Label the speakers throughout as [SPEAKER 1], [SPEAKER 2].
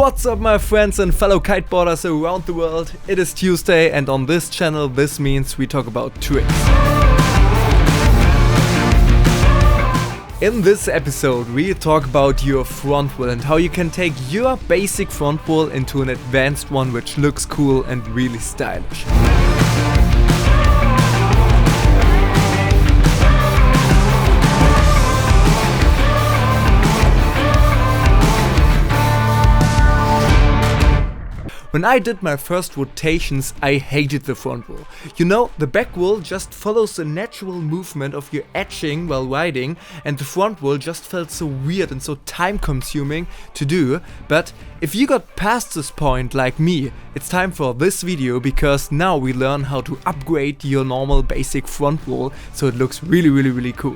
[SPEAKER 1] What's up my friends and fellow kiteboarders around the world? It is Tuesday and on this channel this means we talk about tricks. In this episode we talk about your front wheel and how you can take your basic front wheel into an advanced one which looks cool and really stylish. When I did my first rotations, I hated the front wheel. You know, the back wheel just follows the natural movement of your edging while riding, and the front wheel just felt so weird and so time consuming to do. But if you got past this point like me, it's time for this video because now we learn how to upgrade your normal basic front wheel so it looks really cool.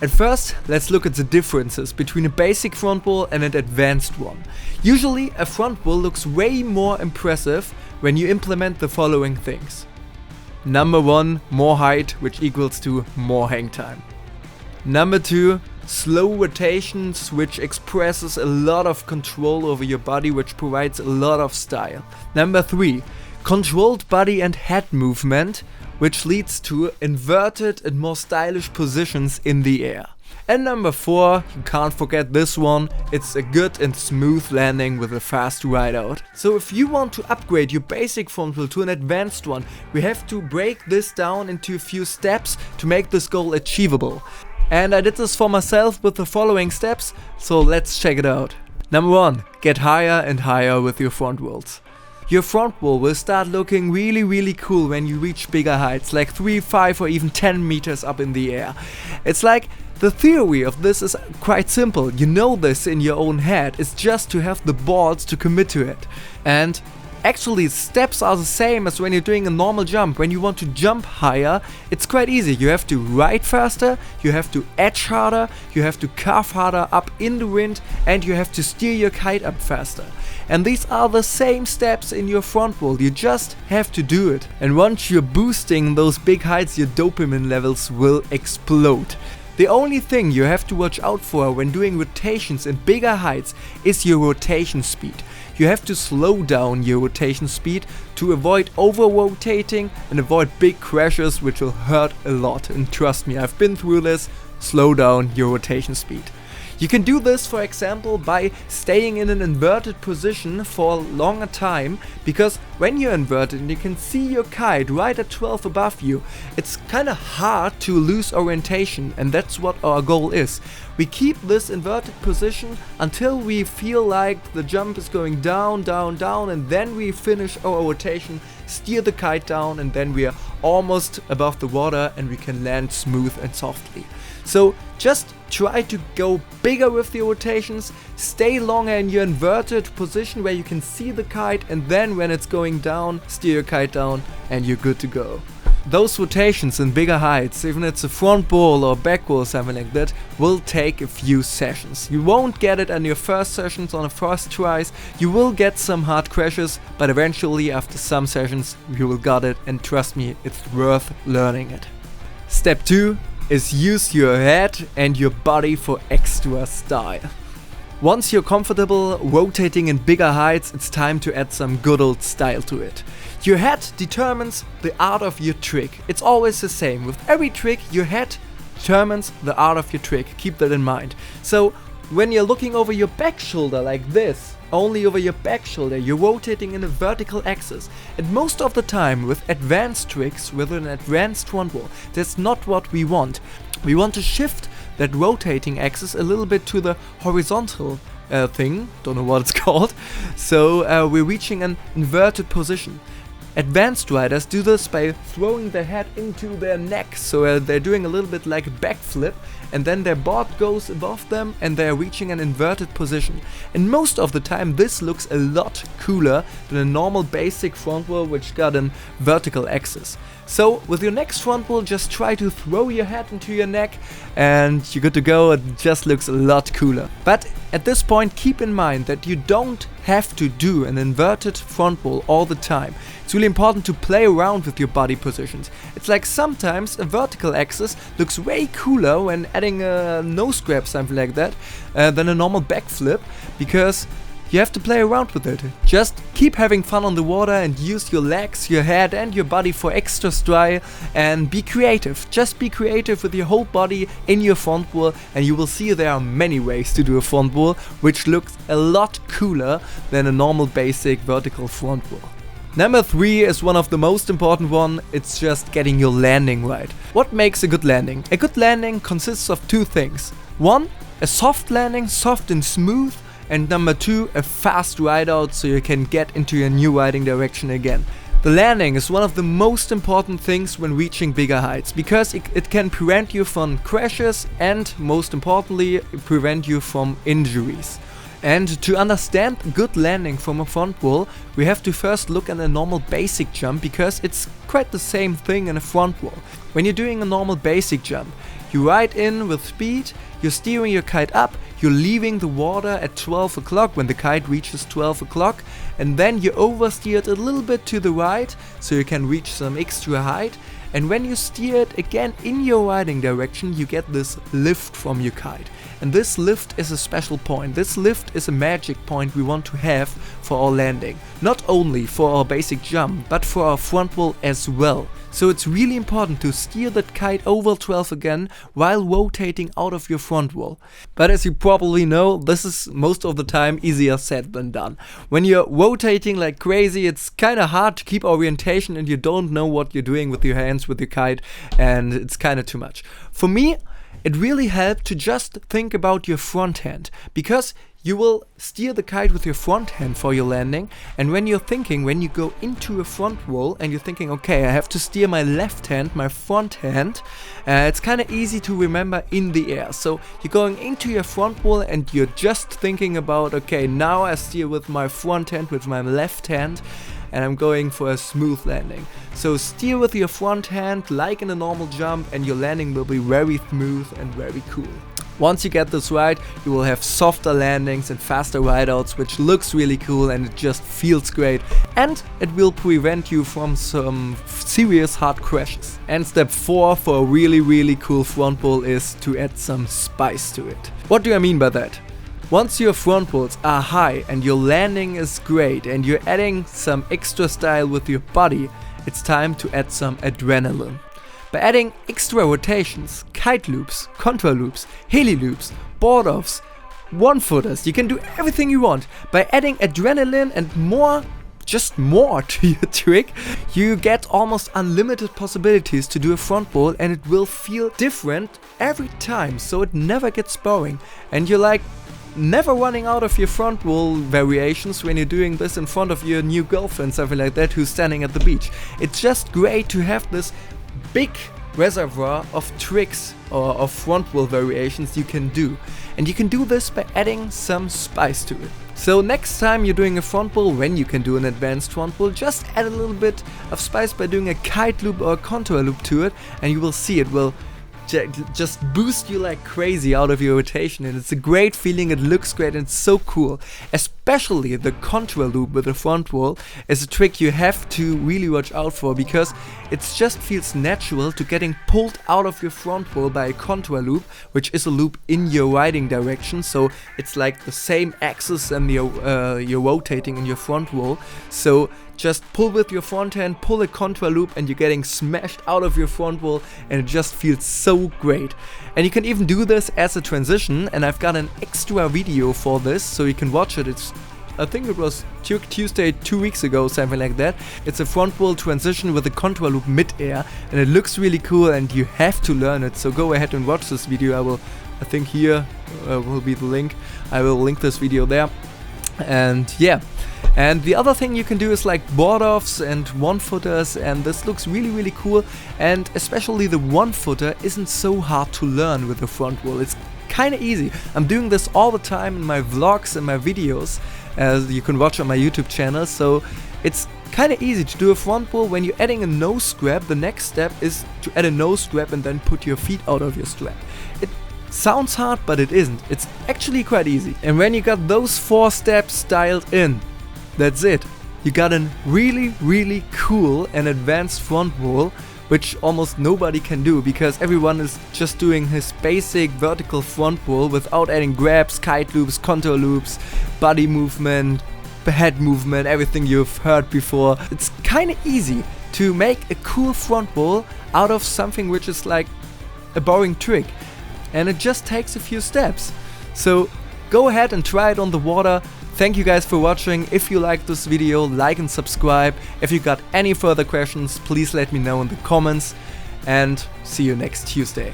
[SPEAKER 1] At first, let's look at the differences between a basic front wheel and an advanced one. Usually, a front wheel looks way more impressive when you implement the following things. Number 1, more height, which equals to more hang time. Number 2, slow rotations, which expresses a lot of control over your body, which provides a lot of style. Number 3, controlled body and head movement, which leads to inverted and more stylish positions in the air. And number 4, you can't forget this one, it's a good and smooth landing with a fast ride out. So if you want to upgrade your basic front wheel to an advanced one, we have to break this down into a few steps to make this goal achievable. And I did this for myself with the following steps, so let's check it out. Number 1, get higher and higher with your front wheels. Your front wheel will start looking really cool when you reach bigger heights, like 3, 5 or even 10 meters up in the air. It's like the theory of this is quite simple. You know this in your own head. It's just to have the balls to commit to it. And actually steps are the same as when you're doing a normal jump. When you want to jump higher, it's quite easy. You have to ride faster, you have to edge harder, you have to carve harder up in the wind, and you have to steer your kite up faster. And these are the same steps in your front wheel, you just have to do it. And once you're boosting those big heights, your dopamine levels will explode. The only thing you have to watch out for when doing rotations in bigger heights is your rotation speed. You have to slow down your rotation speed to avoid over-rotating and avoid big crashes which will hurt a lot. And trust me, I've been through this. Slow down your rotation speed. You can do this, for example, by staying in an inverted position for a longer time, because when you're inverted and you can see your kite right at 12 above you, it's kind of hard to lose orientation, and that's what our goal is. We keep this inverted position until we feel like the jump is going down, and then we finish our rotation, steer the kite down, and then we are almost above the water and we can land smooth and softly. So just try to go bigger with the rotations, stay longer in your inverted position where you can see the kite, and then when it's going down, steer your kite down and you're good to go. Those rotations in bigger heights, even if it's a front wheel or back wheel or something like that, will take a few sessions. You won't get it on your first sessions, on the first tries. You will get some hard crashes, but eventually after some sessions you will got it, and trust me, it's worth learning it. Step 2 is use your head and your body for extra style. Once you're comfortable rotating in bigger heights, it's time to add some good old style to it. Your head determines the art of your trick. It's always the same. With every trick, your head determines the art of your trick. Keep that in mind. So when you're looking over your back shoulder like this, only over your back shoulder, you're rotating in a vertical axis. And most of the time with advanced tricks, with an advanced front wheel, that's not what we want. We want to shift that rotating axis a little bit to the horizontal thing, don't know what it's called. So we're reaching an inverted position. Advanced riders do this by throwing their head into their neck, so they're doing a little bit like a backflip, and then their board goes above them and they're reaching an inverted position. And most of the time this looks a lot cooler than a normal basic front wheel which got a vertical axis. So with your next front wheel, just try to throw your head into your neck and you're good to go. It just looks a lot cooler. But at this point, keep in mind that you don't have to do an inverted front wall all the time. It's really important to play around with your body positions. It's like sometimes a vertical axis looks way cooler when adding a nose grab, something like that, than a normal backflip, because you have to play around with it. Just keep having fun on the water and use your legs, your head and your body for extra style, and be creative. Just be creative with your whole body in your front wall, and you will see there are many ways to do a front wall which looks a lot cooler than a normal basic vertical front wall. Number 3 is one of the most important one. It's just getting your landing right. What makes a good landing? A good landing consists of 2 things. 1, a soft landing, soft and smooth. And number 2, a fast ride out so you can get into your new riding direction again. The landing is one of the most important things when reaching bigger heights, because it can prevent you from crashes and, most importantly, prevent you from injuries. And to understand good landing from a front wall, we have to first look at a normal basic jump, because it's quite the same thing in a front wall. When you're doing a normal basic jump, you ride in with speed, you're steering your kite up, you're leaving the water at 12 o'clock when the kite reaches 12 o'clock, and then you oversteer it a little bit to the right so you can reach some extra height. And when you steer it again in your riding direction, you get this lift from your kite. And this lift is a special point. This lift is a magic point we want to have for our landing. Not only for our basic jump, but for our front wall as well. So it's really important to steer that kite over 12 again while rotating out of your front wall. But as you probably know, this is most of the time easier said than done. When you're rotating like crazy, it's kind of hard to keep orientation and you don't know what you're doing with your hands, with your kite, and it's kind of too much. For me, it really helped to just think about your front hand, because you will steer the kite with your front hand for your landing, and when you go into a front wall and you're thinking, okay, I have to steer my left hand, my front hand, it's kind of easy to remember in the air. So you're going into your front wall and you're just thinking about, okay, now I steer with my front hand, with my left hand, and I'm going for a smooth landing. So steer with your front hand like in a normal jump, and your landing will be very smooth and very cool. Once you get this right, you will have softer landings and faster rideouts, which looks really cool and it just feels great, and it will prevent you from some serious hard crashes. And step 4 for a really cool front wall is to add some spice to it. What do I mean by that? Once your front walls are high and your landing is great and you're adding some extra style with your body, it's time to add some adrenaline. By adding extra rotations, kite loops, contra loops, heli loops, board offs, one-footers, you can do everything you want. By adding adrenaline and more to your trick, you get almost unlimited possibilities to do a front wall, and it will feel different every time, so it never gets boring. And you're like never running out of your front wall variations when you're doing this in front of your new girlfriend, something like that, who's standing at the beach. It's just great to have this big reservoir of tricks or of front wall variations you can do. And you can do this by adding some spice to it. So next time you're doing a front wall, when you can do an advanced front wall, just add a little bit of spice by doing a kite loop or a contour loop to it, and you will see it will just boost you like crazy out of your rotation, and it's a great feeling. It looks great and it's so cool. Especially the contour loop with the front wall is a trick you have to really watch out for, because it just feels natural to getting pulled out of your front wall by a contour loop, which is a loop in your riding direction. So it's like the same axis and you're rotating in your front wall. So just pull with your front hand, pull a contour loop, and you're getting smashed out of your front wall, and it just feels so great. And you can even do this as a transition, and I've got an extra video for this, so you can watch it. I think it was Tuesday 2 weeks ago, something like that. It's a front wall transition with a contour loop mid-air, and it looks really cool, and you have to learn it. So go ahead and watch this video. I think here will be the link. I will link this video there. And yeah. And the other thing you can do is like board offs and one-footers, and this looks really cool. And especially the one-footer isn't so hard to learn with the front wall. It's kind of easy. I'm doing this all the time in my vlogs and my videos, as you can watch on my YouTube channel. So it's kind of easy to do a front wall. When you're adding a nose grab, the next step is to add a nose grab and then put your feet out of your strap. Sounds hard, but it isn't. It's actually quite easy. And when you got those 4 steps dialed in, that's it. You got a really cool and advanced front roll, which almost nobody can do because everyone is just doing his basic vertical front roll without adding grabs, kite loops, contour loops, body movement, head movement, everything you've heard before. It's kinda easy to make a cool front roll out of something which is like a boring trick, and it just takes a few steps. So go ahead and try it on the water. Thank you guys for watching. If you liked this video, like and subscribe. If you got any further questions, please let me know in the comments, and see you next Tuesday.